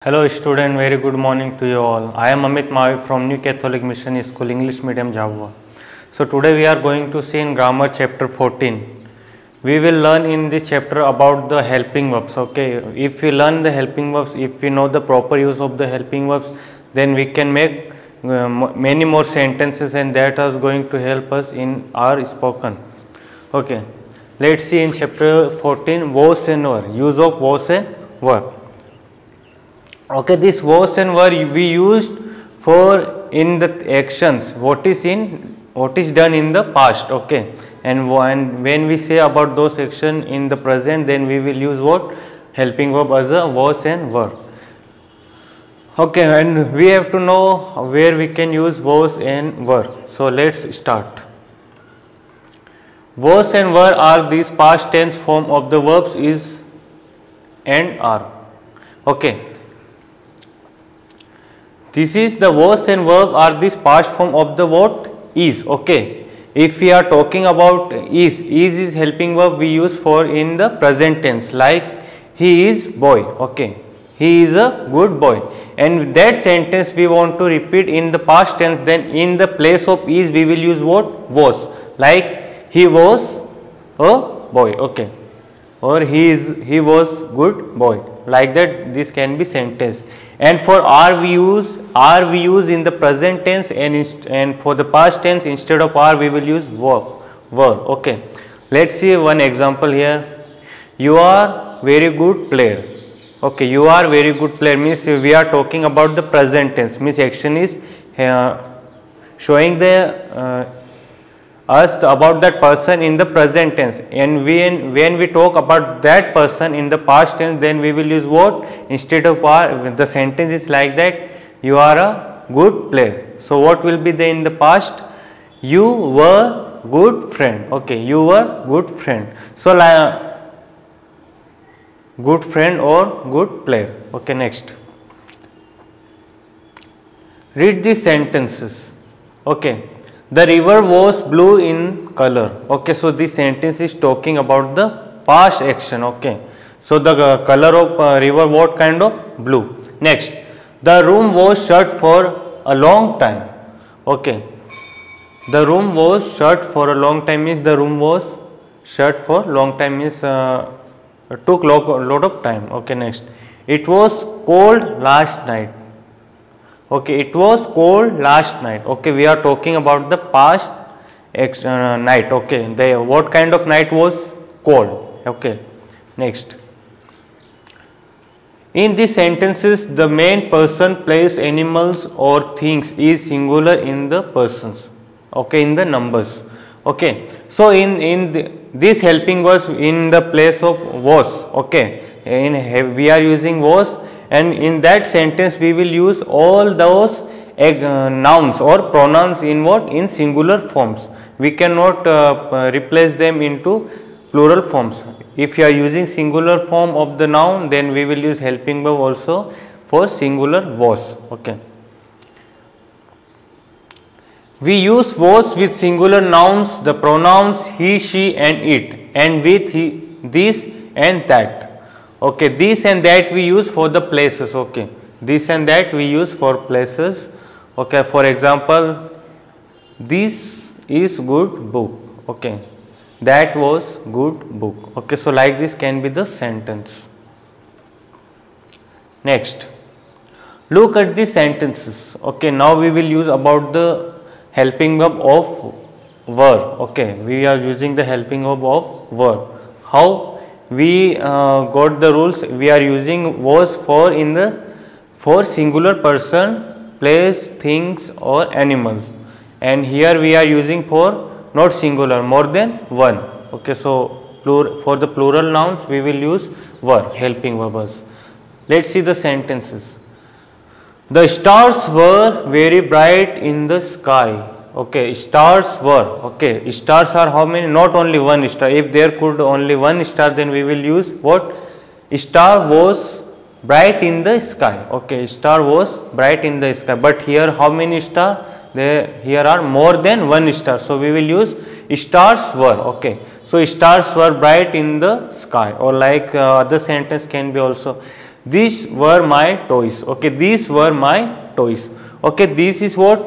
Hello student, very good morning to you all. I am Amit Mavi from New Catholic Mission School English Medium Java. So today we are going to see in grammar chapter 14. We will learn in this chapter about the helping verbs. Okay, if we learn the helping verbs, if we know the proper use of the helping verbs, then we can make many more sentences, and that is going to help us in our spoken. Okay, let's see in chapter 14 was and were, use of was and were. Okay, this was and were we used for in the actions what is done in the past. Okay, and when we say about those action in the present, then we will use what helping verb as a was and were. Okay, and we have to know where we can use was and were. So let's start. Was and were are these past tense form of the verbs is and are. Okay, this is the was and verb are this past form of the what is. Okay, if we are talking about is helping verb we use for in the present tense, like he is boy. Okay, he is a good boy, and that sentence we want to repeat in the past tense, then in the place of is we will use what was, like he was a boy. Okay, or he was good boy, like that this can be sentence. And for are we use in the present tense, and for the past tense instead of are we will use were. Okay, let's see one example here. You are very good player. Okay, you are very good player means we are talking about the present tense, means action is showing the us about that person in the present tense, and when we talk about that person in the past tense, then we will use what instead of are. The sentence is like that, you are a good player. So what will be there in the past? You were good friend. Okay, you were good friend. So good friend or good player. Okay, next, read these sentences. Okay, the river was blue in color. Okay, so this sentence is talking about the past action. Okay, so the color of river, what kind of? Blue. Next, the room was shut for a long time. Okay, the room was shut for a long time means the room was shut for long time means took lot of time. Okay, next, it was cold last night. Okay, it was cold last night. Okay, we are talking about the past night. Okay, the what kind of night was? Cold. Okay, next, in these sentences the main person, place, animals or things is singular in the persons. Okay, in the numbers. Okay, so this helping was in the place of was. Okay, we are using was, and in that sentence we will use all those nouns or pronouns in what? In singular forms. We cannot replace them into plural forms. If you are using singular form of the noun, then we will use helping verb also for singular was. Okay, we use was with singular nouns, the pronouns he, she and it, and with this and that. Okay, this and that we use for the places. Okay, this and that we use for places. Okay, for example, this is good book. Okay, that was good book. Okay, so like this can be the sentence. Next, look at the sentences. Okay, now we will use about the helping verb of were. Okay, we are using the helping verb of were. How we got the rules? We are using was for singular person, place, things or animals, and here we are using for not singular, more than one. Okay, so for the plural nouns we will use were helping verbs. Let's see the sentences. The stars were very bright in the sky. Okay, stars were. Okay, stars are how many? Not only one star. If there could only one star, then we will use what? Star was bright in the sky. Okay, star was bright in the sky. But here how many stars? Here are more than one star. So we will use stars were. Okay, so stars were bright in the sky, or like other sentence can be also, These were my toys. Okay, these were my toys. Okay, this is what?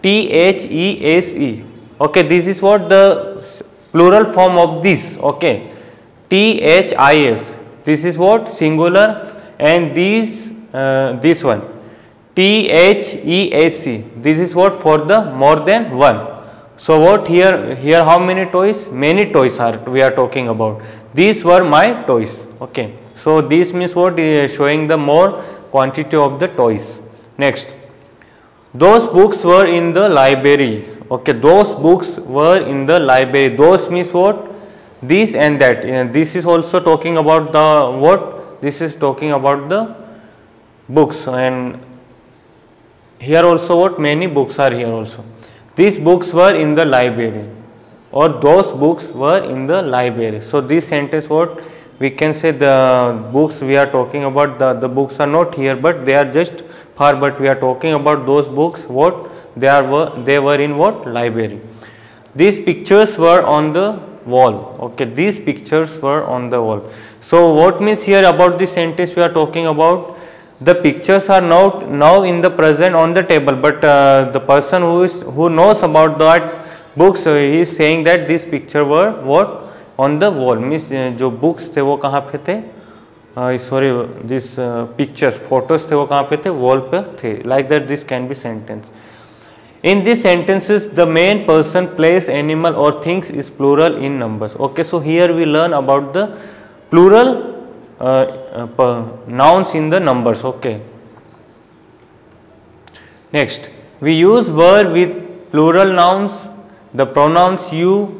THESE. Okay, this is what the plural form of this. Okay, THIS. This is what? Singular. And this one THEAC. This is what? For the more than one. So what here how many toys? Many toys are we are talking about. These were my toys. Okay. So this means what? Showing the more quantity of the toys. Next, those books were in the library. Okay, those books were in the library. Those means what? This and that. This is also talking about the what? This is talking about the books, and here also what? Many books are here also. These books were in the library, or those books were in the library. So this sentence what? We can say the books we are talking about, the books are not here, but they are just far, but we are talking about those books what? They were in what? Library. These pictures were on the wall. Okay, these pictures were on the wall. So what means here about this sentence we are talking about? The pictures are now in the present on the table, but the person who knows about that books, he is saying that this picture were what? On the wall. Means जो books थे वो कहाँ पे थे? Sorry, this pictures, photos थे वो कहाँ पे थे? Wall पे थे. Like that this can be sentence. In these sentences, the main person, place, animal or things is plural in numbers. Okay, so here we learn about the plural nouns in the numbers. Okay. Next, we use were with plural nouns, the pronouns you,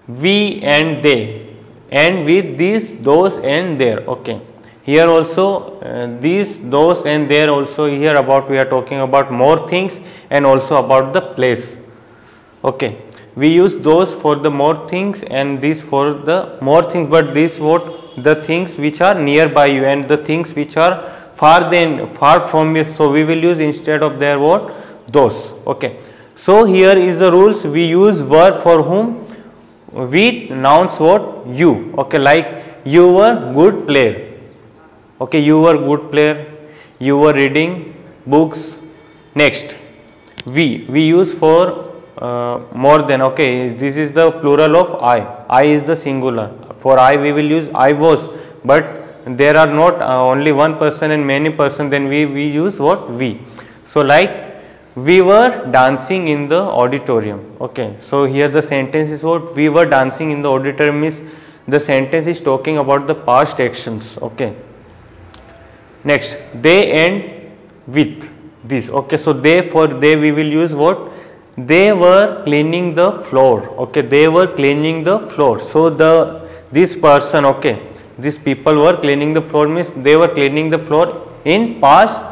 we and they, and with these, those and their. Okay. Here also these, those and there also, here about we are talking about more things and also about the place. Okay. We use those for the more things and this for the more things, but this what? The things which are nearby you and the things which are far from you. So we will use instead of there what? Those. Okay. So here is the rules. We use were for whom? With nouns what? You. Okay. Like you were good player. Okay, you were good player, you were reading books. Next, we use for more than. Okay, this is the plural of I is the singular. For I we will use I was, but there are not only one person and many person, then we use what? We. So like we were dancing in the auditorium. Okay, so here the sentence is what? We were dancing in the auditorium means the sentence is talking about the past actions. Okay. Next, they and with this. Okay, so they, for they we will use what? They were cleaning the floor. Okay, they were cleaning the floor. So this person, okay, these people were cleaning the floor means they were cleaning the floor in past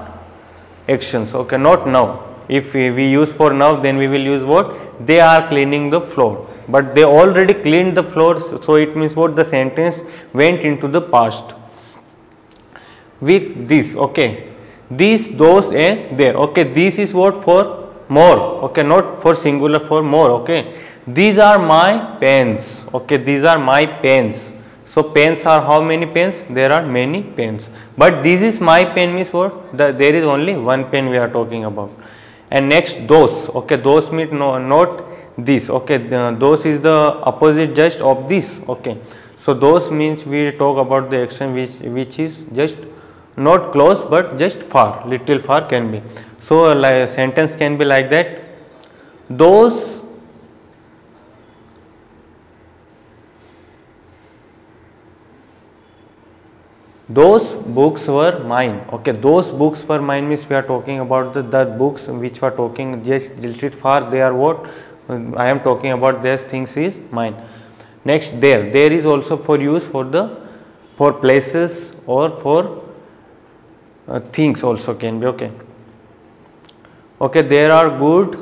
actions. Okay, not now. If we use for now, then we will use what? They are cleaning the floor, but they already cleaned the floor. So it means what? The sentence went into the past. With this. Okay, these, those and there. Okay, this is what? For more. Okay, not for singular, for more. Okay, these are my pens. Okay, these are my pens. So pens are how many pens? There are many pens, but this is my pen means what? There is only one pen we are talking about. And next, those. Okay, those means no, not this. Okay, those is the opposite just of this. Okay, so those means we talk about the action which is just not close but just far, little far can be. So like sentence can be like that. Those books were mine. Okay, those books were mine means we are talking about the books which were talking just little far, they are what I am talking about, these things is mine. Next, there is also for use for places or for things also can be. Okay. Okay, there are good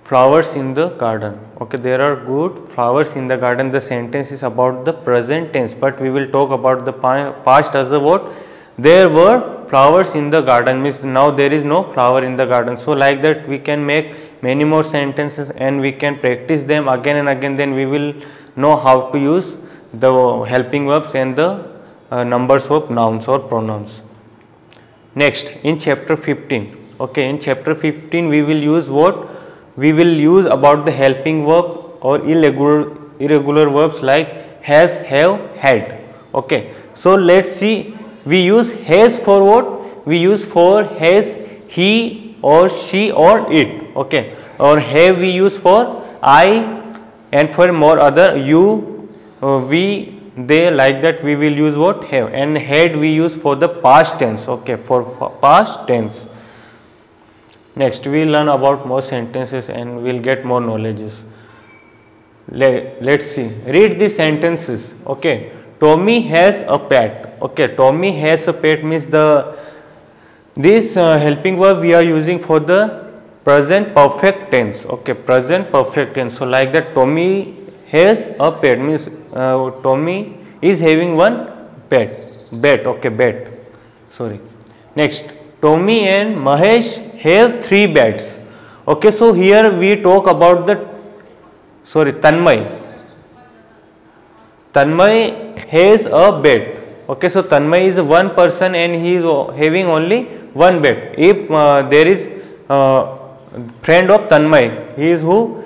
flowers in the garden. Okay, there are good flowers in the garden. The sentence is about the present tense, but we will talk about the past as a what? There were flowers in the garden means now there is no flower in the garden. So like that we can make many more sentences and we can practice them again and again, then we will know how to use the helping verbs and the numbers of nouns or pronouns. Next, in chapter 15, okay, in chapter 15 we will use what? We will use about the helping verb or irregular verbs like has, have, had. Okay, so let's see. We use has for what? We use for has he or she or it. Okay, or have we use for I, and for more other you, we, they, like that we will use what? Have. And had we use for the past tense. Okay, for past tense. Next, we learn about more sentences and we'll get more knowledges. Let's see. Read the sentences. Okay, Tommy has a pet. Okay, Tommy has a pet means this helping verb we are using for the present perfect tense. Okay, present perfect tense. So like that, Tommy has a pet means Tommy is having one bet. Okay, bet. Sorry. Next, Tommy and Mahesh have 3 bets. Okay, so here we talk about Tanmay. Tanmay has a bet. Okay, so Tanmay is one person and he is having only one bet. If there is friend of Tanmay, he is who?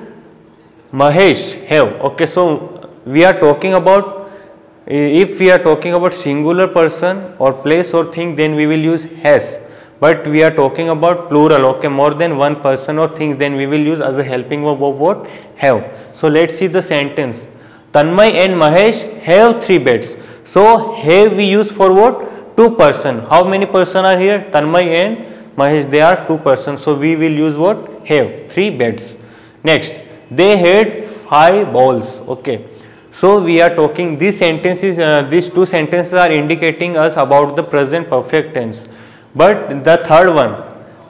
Mahesh have. Okay, so we are talking about, if we are talking about singular person or place or thing, then we will use has. But we are talking about plural, okay, more than one person or things, then we will use as a helping verb of what? Have. So let's see the sentence. Tanmay and Mahesh have 3 beds. So have we use for what? 2 person. How many person are here? Tanmay and Mahesh, they are 2 persons. So we will use what? Have 3 beds. Next, they had 5 balls. Okay. So we are talking, these sentences, these 2 sentences are indicating us about the present perfect tense. But the third one,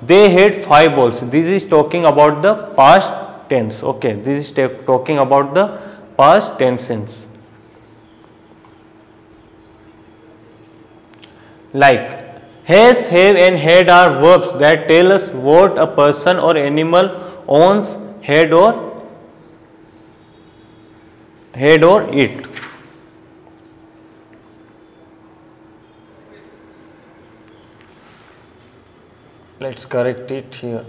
they had 5 balls. This is talking about the past tense. Okay, this is talking about the past tense. Like has, have and had are verbs that tell us what a person or animal owns, had or it. Let's correct it here.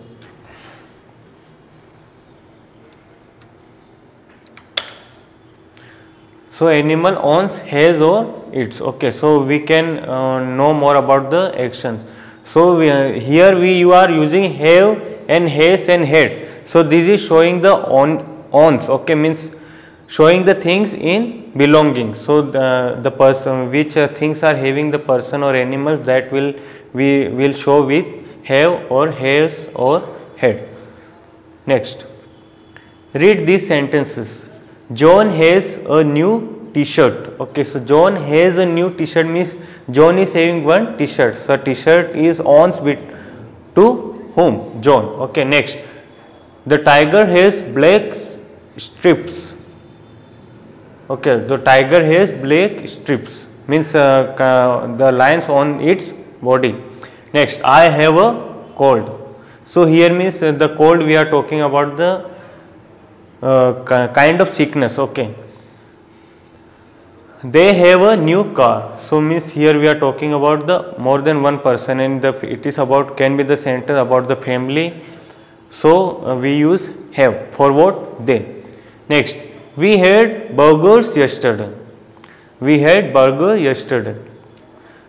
So animal owns, has or its. Okay, so we can know more about the actions. So here you are using have and has and had. So this is showing the owns. Okay, means showing the things in belonging. So the person, which things are having the person or animals, that we will show with have or has or had. Next, read these sentences. John has a new t-shirt. Okay, so John has a new t-shirt means John is having one t-shirt. So t-shirt is owns to whom? John. Okay, next, the tiger has black strips. Okay, the tiger has black strips means the lines on its body. Next, I have a cold. So here means the cold, we are talking about the kind of sickness. Okay, they have a new car. So means here we are talking about the more than one person, and it is about, can be the sentence about the family. So we use have for what? They. Next, we had burgers yesterday. We had burger yesterday.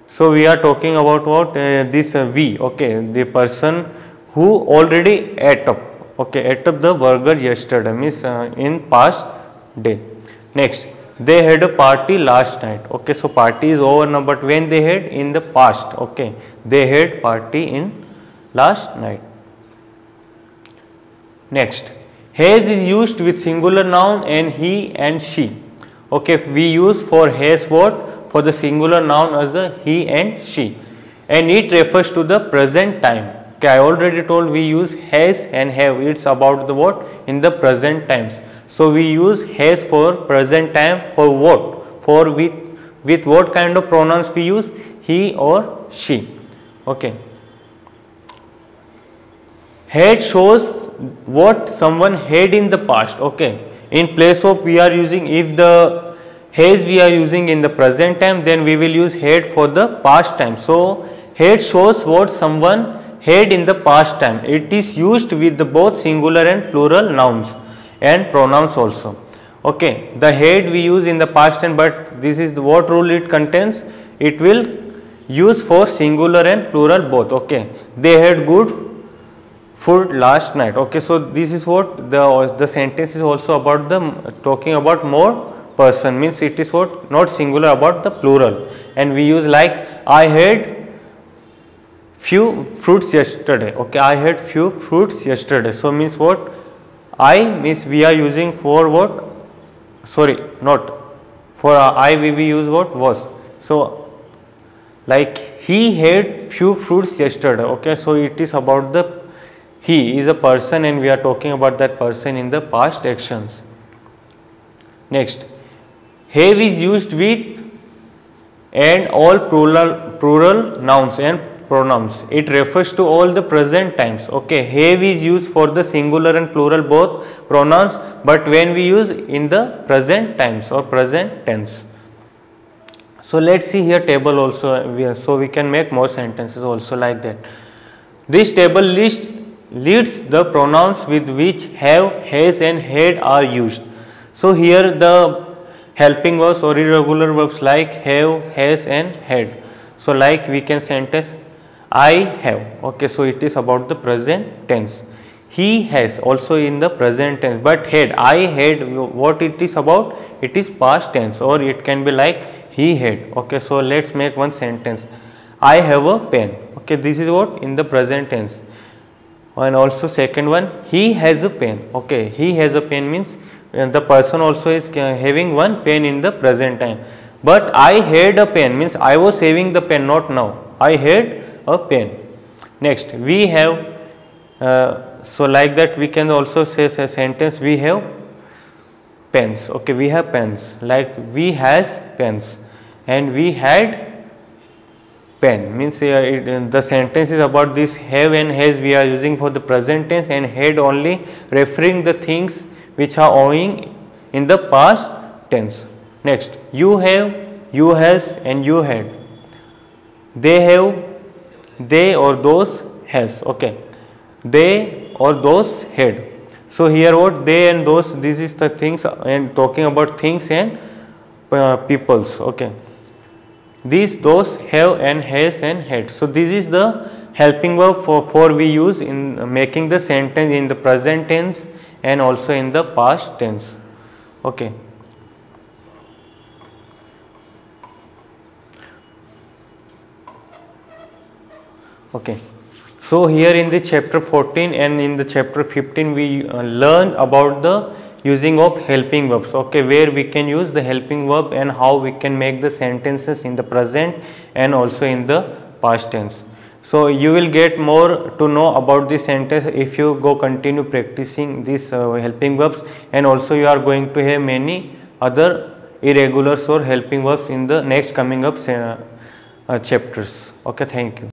So we are talking about what? This we. Okay, the person who already ate up. Okay, ate up the burger yesterday means in past day. Next, they had a party last night. Okay, so party is over now, but when they had? In the past. Okay, they had party in last night. Next, has is used with singular noun and he and she. Okay, we use for has what? For the singular noun as a he and she, and it refers to the present time. Okay, I already told we use has and have. It's about the what? In the present times. So we use has for present time for what? For with what kind of pronouns we use? He or she. Okay. Had shows what someone had in the past. Okay. In place of, we are using, if has we are using in the present time, then we will use had for the past time. So had shows what someone had in the past time. It is used with the both singular and plural nouns and pronouns also. Okay, the had we use in the past time, but this is the what rule it contains. It will use for singular and plural both. Okay, they had good food last night. Okay, so this is what the sentence is also about the talking about more person, means it is what not singular about the plural, and we use like I had few fruits yesterday. Okay, I had few fruits yesterday. So means what I means we are using for what, sorry, not for I we use what was. So like he had few fruits yesterday. Okay, so it is about the he is a person and we are talking about that person in the past actions. Next, have is used with and all plural nouns and pronouns. It refers to all the present times. Okay, have is used for the singular and plural both pronouns, but when we use in the present times or present tense. So let's see here table also, so we can make more sentences also like that. This table leads the pronouns with which have, has and had are used. So here the helping verbs or irregular verbs like have, has and had. So like we can sentence I have. Okay, so it is about the present tense. He has also in the present tense, but had, I had, what it is about? It is past tense, or it can be like he had. Okay, so let's make one sentence. I have a pen. Okay, this is what in the present tense. And also second one, he has a pen. Okay, he has a pen means the person also is having one pen in the present time. But I had a pen means I was having the pen, not now. I had a pen. Next, we have, so like that we can also say a sentence, we have pens. Okay, we have pens, like we has pens and we had pen, means the sentence is about this have and has we are using for the present tense, and had only referring the things which are owing in the past tense. Next, you have, you has and you had. They have, they or those has. Okay, they or those had. So here what they and those, this is the things and talking about things and peoples. Okay, these, those, have and has and had. So this is the helping verb for we use in making the sentence in the present tense and also in the past tense. Okay. Okay. So here in the chapter 14 and in the chapter 15 we learn about the using of helping verbs. Okay, where we can use the helping verb and how we can make the sentences in the present and also in the past tense. So you will get more to know about this sentence if you go continue practicing these helping verbs, and also you are going to have many other irregulars or helping verbs in the next coming up chapters. Okay, thank you.